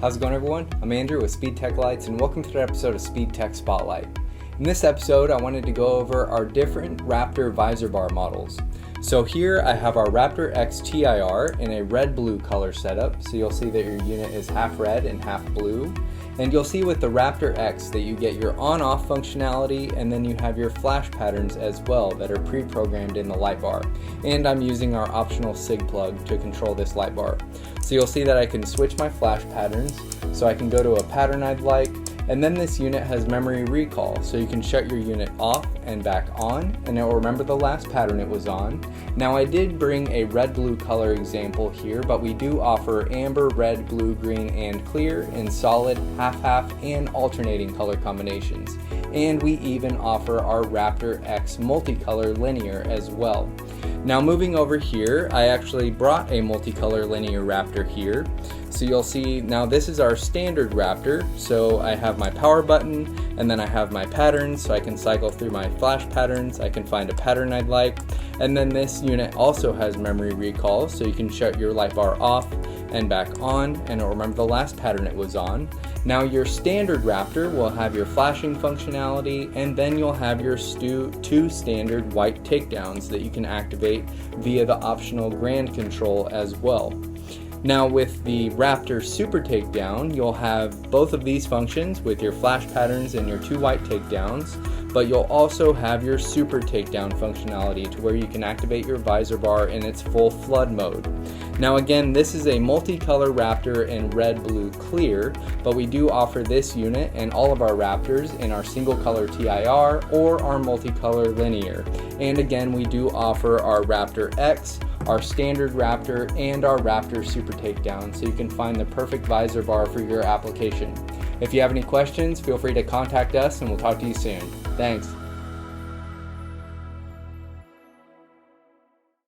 How's it going, everyone? I'm Andrew with SpeedTech Lights, and welcome to the episode of SpeedTech SpotLight. In this episode, I wanted to go over our different Raptor Visor Bar models. So here I have our Raptor-X TIR in a red-blue color setup, so you'll see that your unit is half red and half blue. And you'll see with the Raptor-X that you get your on-off functionality, and then you have your flash patterns as well that are pre-programmed in the light bar. And I'm using our optional SIG plug to control this light bar. So you'll see that I can switch my flash patterns, so I can go to a pattern I'd like, and then this unit has memory recall, so you can shut your unit off and back on, and it will remember the last pattern it was on. Now I did bring a red-blue color example here, but we do offer amber, red, blue, green, and clear in solid, half-half, and alternating color combinations. And we even offer our Raptor-X MultiColor Linear as well. Now moving over here, I actually brought a multicolor linear Raptor here. So you'll see now this is our standard Raptor. So I have my power button, and then I have my patterns, so I can cycle through my flash patterns. I can find a pattern I'd like. And then this unit also has memory recall, so you can shut your light bar off and back on, and it'll remember the last pattern it was on. Now your standard Raptor will have your flashing functionality, and then you'll have your two standard white takedowns that you can activate via the optional grand control as well. Now with the Raptor Super Takedown, you'll have both of these functions with your flash patterns and your two white takedowns, but you'll also have your Super Takedown functionality to where you can activate your visor bar in its full flood mode. Now again, this is a multicolor Raptor in red, blue, clear, but we do offer this unit and all of our Raptors in our single color TIR or our multicolor linear. And again, we do offer our Raptor-X, our standard Raptor, and our Raptor Super Takedown, so you can find the perfect visor bar for your application. If you have any questions, feel free to contact us and we'll talk to you soon. Thanks.